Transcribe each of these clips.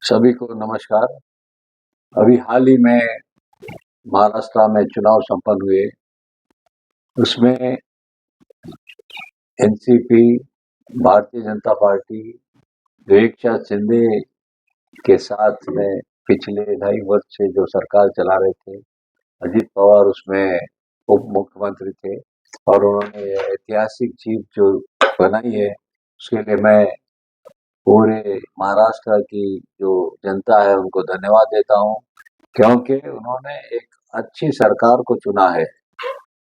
सभी को नमस्कार। अभी हाल ही में महाराष्ट्र में चुनाव संपन्न हुए। उसमें एनसीपी, भारतीय जनता पार्टी, जो एक साथ शिंदे के साथ में पिछले 2.5 वर्ष से जो सरकार चला रहे थे, अजित पवार उसमें उप मुख्यमंत्री थे और उन्होंने ये ऐतिहासिक जीत जो बनाई है, उसके लिए मैं पूरे महाराष्ट्र की जो जनता है उनको धन्यवाद देता हूँ, क्योंकि उन्होंने एक अच्छी सरकार को चुना है।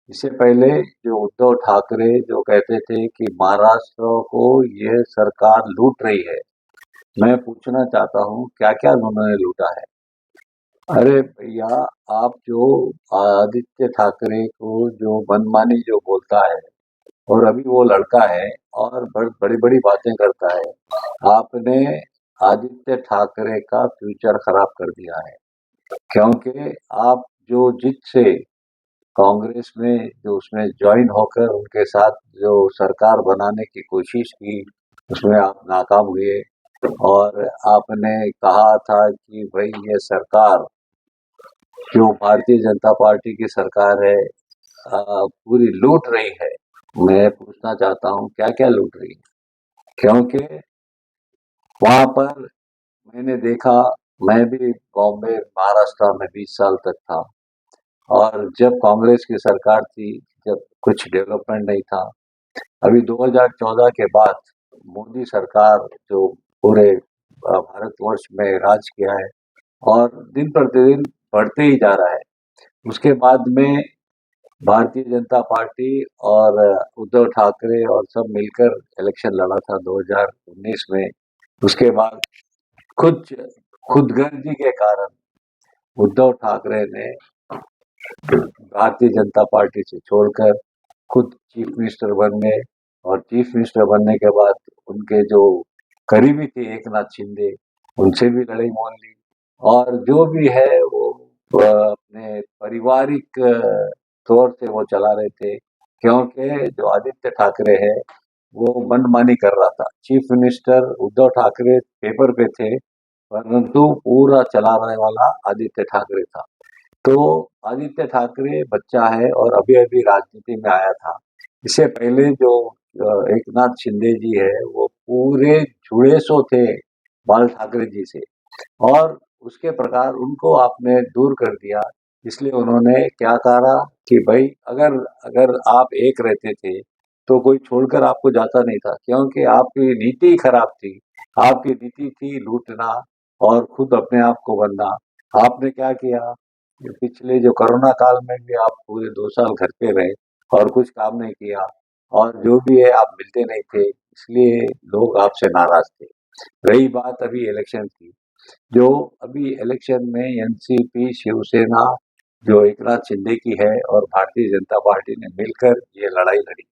इससे पहले जो उद्धव ठाकरे जो कहते थे कि महाराष्ट्र को ये सरकार लूट रही है, मैं पूछना चाहता हूँ क्या क्या उन्होंने लूटा है। अरे भैया, आप जो आदित्य ठाकरे को जो मनमानी जो बोलता है और अभी वो लड़का है और बड़ी बड़ी बातें करता है, आपने आदित्य ठाकरे का फ्यूचर खराब कर दिया है। क्योंकि आप जो जिद से कांग्रेस में जो उसमें ज्वाइन होकर उनके साथ जो सरकार बनाने की कोशिश की, उसमें आप नाकाम हुए और आपने कहा था कि भाई ये सरकार जो भारतीय जनता पार्टी की सरकार है पूरी लूट रही है। मैं पूछना चाहता हूँ क्या क्या लूट रही है, क्योंकि वहां पर मैंने देखा, मैं भी बॉम्बे महाराष्ट्र में 20 साल तक था और जब कांग्रेस की सरकार थी, जब कुछ डेवलपमेंट नहीं था। अभी 2014 के बाद मोदी सरकार जो पूरे भारतवर्ष में राज किया है और दिन प्रतिदिन बढ़ते ही जा रहा है। उसके बाद में भारतीय जनता पार्टी और उद्धव ठाकरे और सब मिलकर इलेक्शन लड़ा था 2019 में। उसके बाद खुद खुदगर्जी के कारण उद्धव ठाकरे ने भारतीय जनता पार्टी से छोड़कर खुद चीफ मिनिस्टर बन गए और चीफ मिनिस्टर बनने के बाद उनके जो करीबी थे एकनाथ शिंदे, उनसे भी लड़ाई मोल ली और जो भी है वो अपने पारिवारिक तौर से वो चला रहे थे, क्योंकि जो आदित्य ठाकरे है वो मनमानी कर रहा था। Chief minister Uddhav Thackeray paper पे थे, परंतु पूरा चलाने वाला आदित्य ठाकरे था। तो आदित्य ठाकरे बच्चा है और अभी अभी राजनीति में आया था। इससे पहले जो एकनाथ शिंदे जी है वो पूरे जुड़े सो थे बाल ठाकरे जी से और उसके प्रकार उनको आपने दूर कर दिया। इसलिए उन्होंने क्या कहा कि भाई अगर अगर आप एक रहते थे तो कोई छोड़कर आपको जाता नहीं था, क्योंकि आपकी नीति खराब थी। आपकी नीति थी लूटना और खुद अपने आप को बनना। आपने क्या किया, पिछले जो कोरोना काल में भी आप पूरे 2 साल घर पे रहे और कुछ काम नहीं किया और जो भी है आप मिलते नहीं थे, इसलिए लोग आपसे नाराज थे। रही बात अभी इलेक्शन की, जो अभी इलेक्शन में एनसीपी, शिवसेना जो एकनाथ शिंदे की है और भारतीय जनता पार्टी ने मिलकर ये लड़ाई लड़ी।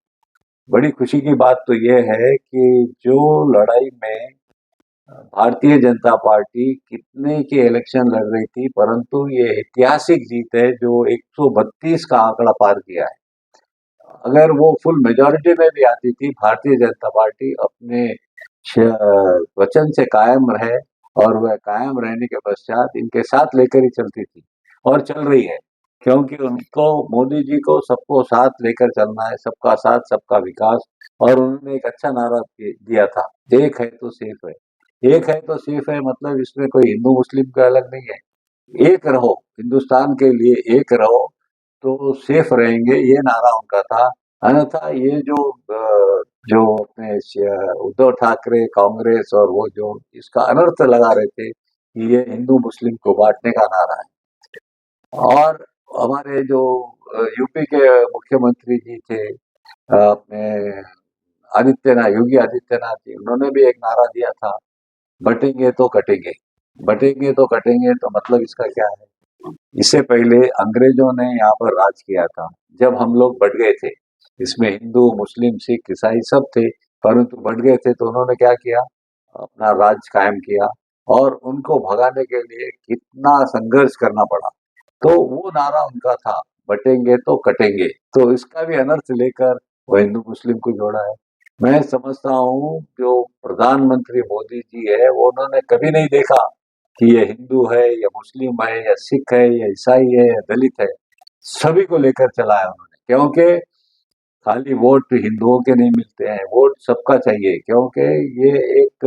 बड़ी खुशी की बात तो ये है कि जो लड़ाई में भारतीय जनता पार्टी कितने के इलेक्शन लड़ रही थी, परंतु ये ऐतिहासिक जीत है जो 132 का आंकड़ा पार किया है। अगर वो फुल मेजॉरिटी में भी आती थी, भारतीय जनता पार्टी अपने वचन से कायम रहे और वह कायम रहने के पश्चात इनके साथ लेकर ही चलती थी और चल रही है, क्योंकि उनको मोदी जी को सबको साथ लेकर चलना है, सबका साथ सबका विकास। और उन्होंने एक अच्छा नारा दिया था, एक है तो सेफ है। एक है तो सेफ है मतलब इसमें कोई हिंदू मुस्लिम का अलग नहीं है। एक रहो, हिंदुस्तान के लिए एक रहो तो सेफ रहेंगे, ये नारा उनका था। अन्यथा ये जो अपने उद्धव ठाकरे कांग्रेस और वो जो इसका अनर्थ लगा रहे थे कि ये हिंदू मुस्लिम को बांटने का नारा है। और हमारे जो यूपी के मुख्यमंत्री जी थे, अपने आदित्यनाथ, योगी आदित्यनाथ जी, उन्होंने भी एक नारा दिया था, बटेंगे तो कटेंगे। बटेंगे तो कटेंगे तो मतलब इसका क्या है, इससे पहले अंग्रेजों ने यहाँ पर राज किया था। जब हम लोग बढ़ गए थे, इसमें हिंदू मुस्लिम सिख ईसाई सब थे, परंतु बढ़ गए थे तो उन्होंने क्या किया, अपना राज कायम किया और उनको भगाने के लिए कितना संघर्ष करना पड़ा। तो वो नारा उनका था, बटेंगे तो कटेंगे। तो इसका भी अनर्थ लेकर वो हिंदू मुस्लिम को जोड़ा है। मैं समझता हूँ जो प्रधानमंत्री मोदी जी है वो उन्होंने कभी नहीं देखा कि ये हिंदू है या मुस्लिम है या सिख है या ईसाई है या दलित है, सभी को लेकर चला है उन्होंने। क्योंकि खाली वोट हिंदुओं के नहीं मिलते हैं, वोट सबका चाहिए, क्योंकि ये एक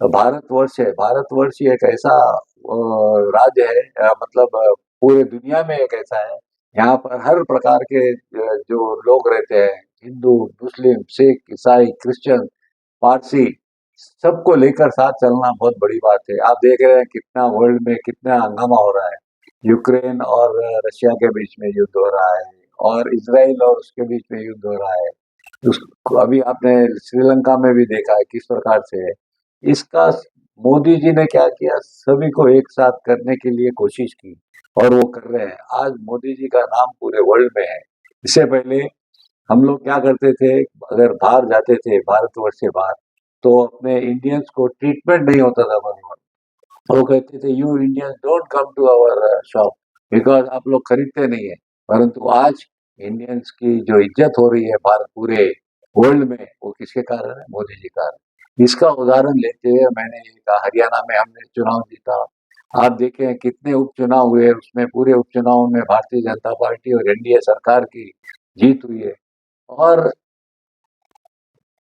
भारतवर्ष है। भारतवर्ष ही एक ऐसा राज्य है, मतलब पूरे दुनिया में एक ऐसा है, यहाँ पर हर प्रकार के जो लोग रहते हैं, हिंदू, मुस्लिम, सिख, ईसाई, क्रिश्चियन, पारसी, सबको लेकर साथ चलना बहुत बड़ी बात है। आप देख रहे हैं कितना वर्ल्ड में कितना हंगामा हो रहा है। यूक्रेन और रशिया के बीच में युद्ध हो रहा है, और इजराइल और उसके बीच में युद्ध हो रहा है। उसको अभी आपने श्रीलंका में भी देखा है किस प्रकार से है। इसका मोदी जी ने क्या किया, सभी को एक साथ करने के लिए कोशिश की, और वो कर रहे हैं। आज मोदी जी का नाम पूरे वर्ल्ड में है। इससे पहले हम लोग क्या करते थे, अगर बाहर जाते थे भारतवर्ष से बाहर, तो अपने इंडियंस को ट्रीटमेंट नहीं होता था बराबर। वो कहते थे you Indians don't come to our shop, because आप लोग खरीदते नहीं है। परंतु आज इंडियंस की जो इज्जत हो रही है भारत पूरे वर्ल्ड में, वो किसके कारण है, मोदी जी कारण। इसका उदाहरण लेते हुए मैंने ये कहा, हरियाणा में हमने चुनाव जीता। आप देखें कितने उपचुनाव हुए, उसमें पूरे उपचुनाव में भारतीय जनता पार्टी और एनडीए सरकार की जीत हुई है। और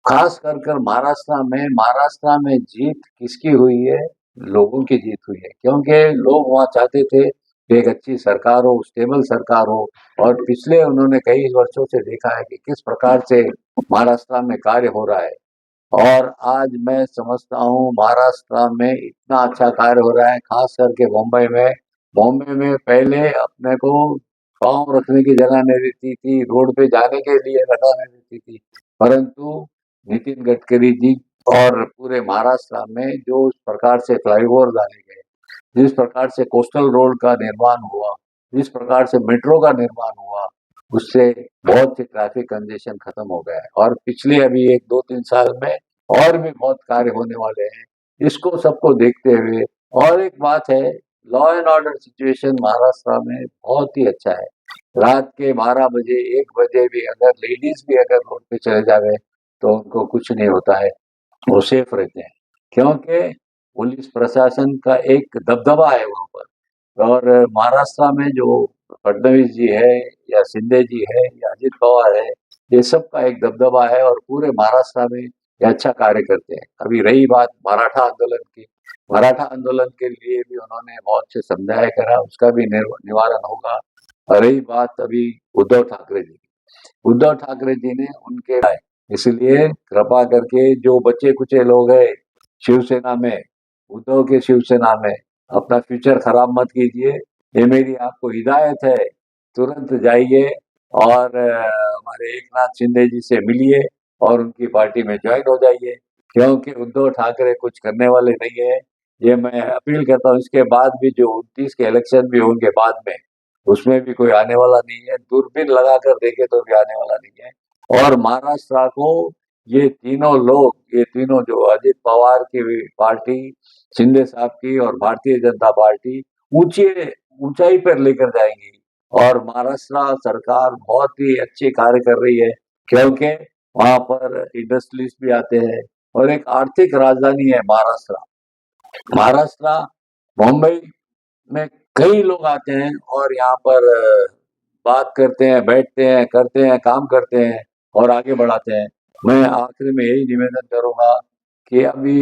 खास कर कर महाराष्ट्र में जीत किसकी हुई है, लोगों की जीत हुई है। क्योंकि लोग वहाँ चाहते थे कि एक अच्छी सरकार हो, स्टेबल सरकार हो। और पिछले उन्होंने कई वर्षों से देखा है कि किस प्रकार से महाराष्ट्र में कार्य हो रहा है। और आज मैं समझता हूँ महाराष्ट्र में इतना अच्छा कार्य हो रहा है, खास करके बॉम्बे में। बॉम्बे में पहले अपने को पाँव रखने की जगह नहीं रहती थी, रोड पे जाने के लिए जगह नहीं रहती थी। परंतु नितिन गडकरी जी और पूरे महाराष्ट्र में जो इस प्रकार से फ्लाईओवर डाले गए, जिस प्रकार से कोस्टल रोड का निर्माण हुआ, जिस प्रकार से मेट्रो का निर्माण हुआ, उससे बहुत से ट्रैफिक कंजेशन खत्म हो गया है। और पिछले अभी 1-2-3 साल में और भी बहुत कार्य होने वाले हैं। इसको सबको देखते हुए, और एक बात है, law and order situation Maharashtra में बहुत ही अच्छा है। रात के 12 बजे 1 बजे भी अगर लेडीज भी अगर रोड पे चले जावे, तो उनको कुछ नहीं होता है, वो सेफ रहते हैं। क्योंकि पुलिस प्रशासन का एक दबदबा है वहाँ पर। और महाराष्ट्र में जो फडणवीस जी है या शिंदे जी है या अजित पवार है, ये सब का एक दबदबा है, और पूरे महाराष्ट्र में ये अच्छा कार्य करते हैं। अभी रही बात मराठा आंदोलन की, मराठा आंदोलन के लिए भी उन्होंने बहुत से समझाया करा, उसका भी निवारण होगा। और रही बात अभी उद्धव ठाकरे जी, उद्धव ठाकरे जी ने उनके इसलिए कृपा करके जो बच्चे कुचे लोग हैं शिवसेना में, उद्धव के शिवसेना में, अपना फ्यूचर खराब मत कीजिए। ये मेरी आपको हिदायत है, तुरंत जाइए और हमारे एकनाथ शिंदे जी से मिलिए और उनकी पार्टी में ज्वाइन हो जाइए। क्योंकि उद्धव ठाकरे कुछ करने वाले नहीं है, ये मैं अपील करता हूँ। इसके बाद भी जो 29 के इलेक्शन भी होंगे बाद में, उसमें भी कोई आने वाला नहीं है, दूरबीन लगाकर देखे तो भी आने वाला नहीं है। और महाराष्ट्र को ये तीनों लोग, ये तीनों जो अजित पवार की पार्टी, शिंदे साहब की और भारतीय जनता पार्टी ऊंचे ऊंचाई पर लेकर जाएंगी। और महाराष्ट्र सरकार बहुत ही अच्छे कार्य कर रही है, क्योंकि वहां पर इंडस्ट्रीज भी आते हैं, और एक आर्थिक राजधानी है महाराष्ट्र। महाराष्ट्र, मुंबई में कई लोग आते हैं और यहाँ पर बात करते हैं, बैठते हैं, करते हैं, काम करते हैं और आगे बढ़ाते हैं। मैं आखिर में यही निवेदन करूंगा कि अभी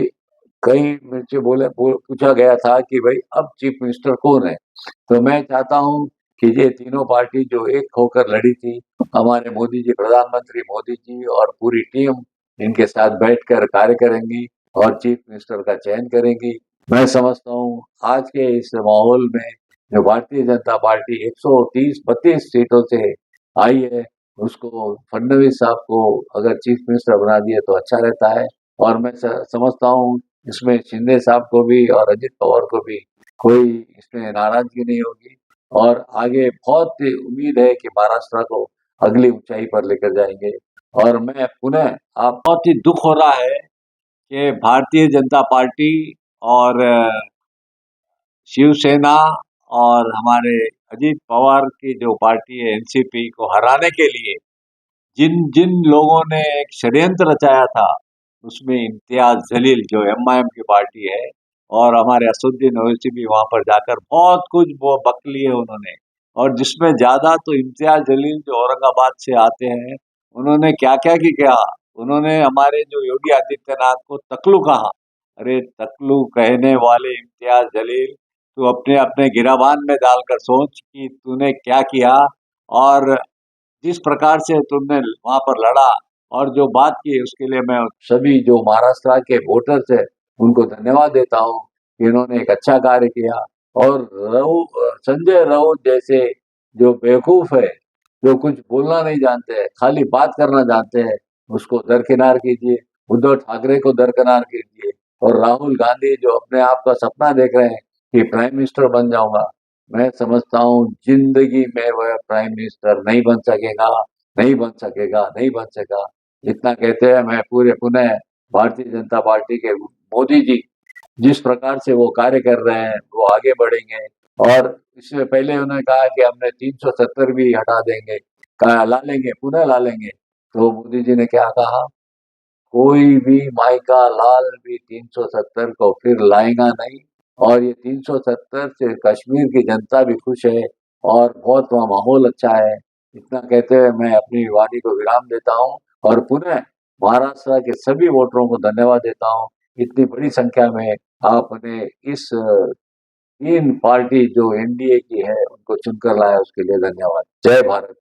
कई मुझसे पूछा गया था कि भाई अब चीफ मिनिस्टर कौन है, तो मैं चाहता हूं कि ये तीनों पार्टी जो एक होकर लड़ी थी, हमारे मोदी जी, प्रधानमंत्री मोदी जी और पूरी टीम इनके साथ बैठकर कार्य करेंगी और चीफ मिनिस्टर का चयन करेंगी। मैं समझता हूँ आज के इस माहौल में जो भारतीय जनता पार्टी 130-32 सीटों से आई है, उसको फडणवीस साहब को अगर चीफ मिनिस्टर बना दिए तो अच्छा रहता है। और मैं समझता हूँ इसमें शिंदे साहब को भी और अजित पवार को भी कोई इसमें नाराजगी नहीं होगी, और आगे बहुत उम्मीद है कि महाराष्ट्र को अगली ऊंचाई पर लेकर जाएंगे। और मैं पुनः आप, बहुत ही दुख हो रहा है कि भारतीय जनता पार्टी और शिवसेना और हमारे अजित पवार की जो पार्टी है एनसीपी को हराने के लिए जिन जिन लोगों ने एक षड्यंत्र रचाया था, उसमें इम्तियाज जलील जो एमआईएम की पार्टी है और हमारे असदुद्दीन ओवैसी भी वहां पर जाकर बहुत कुछ वो बक लिए उन्होंने। और जिसमें ज्यादा तो इम्तियाज जलील जो औरंगाबाद से आते हैं, उन्होंने क्या क्या की क्या, उन्होंने हमारे जो योगी आदित्यनाथ को तकलू कहा। अरे तकलू कहने वाले इम्तियाज जलील, तू अपने अपने गिराबान में डालकर सोच कि तूने क्या किया, और जिस प्रकार से तुमने वहां पर लड़ा और जो बात की, उसके लिए मैं सभी जो महाराष्ट्र के वोटर्स है उनको धन्यवाद देता हूँ कि इन्होंने एक अच्छा कार्य किया। और संजय राउत जैसे जो बेवकूफ है, जो कुछ बोलना नहीं जानते हैं, खाली बात करना जानते हैं, उसको दरकिनार कीजिए। उद्धव ठाकरे को दरकिनार कीजिए। और राहुल गांधी जो अपने आप का सपना देख रहे हैं कि प्राइम मिनिस्टर बन जाऊंगा, मैं समझता हूँ जिंदगी में वह प्राइम मिनिस्टर नहीं बन सकेगा, नहीं बन सकेगा, नहीं बन सकेगा। इतना कहते हैं मैं पूरे पुनः भारतीय जनता पार्टी के मोदी जी जिस प्रकार से वो कार्य कर रहे हैं वो आगे बढ़ेंगे। और इससे पहले उन्होंने कहा कि हमने 370 भी हटा देंगे, कहा ला लेंगे, पुनः ला लेंगे। तो मोदी जी ने क्या कहा, कोई भी मायका लाल भी 370 को फिर लाएगा नहीं। और ये 370 से कश्मीर की जनता भी खुश है और बहुत वहाँ माहौल अच्छा है। इतना कहते हुए मैं अपनी वाणी को विराम देता हूँ और पुनः महाराष्ट्र के सभी वोटरों को धन्यवाद देता हूँ। इतनी बड़ी संख्या में आपने इस तीन पार्टी जो एनडीए की है उनको चुनकर लाया, उसके लिए धन्यवाद। जय भारत।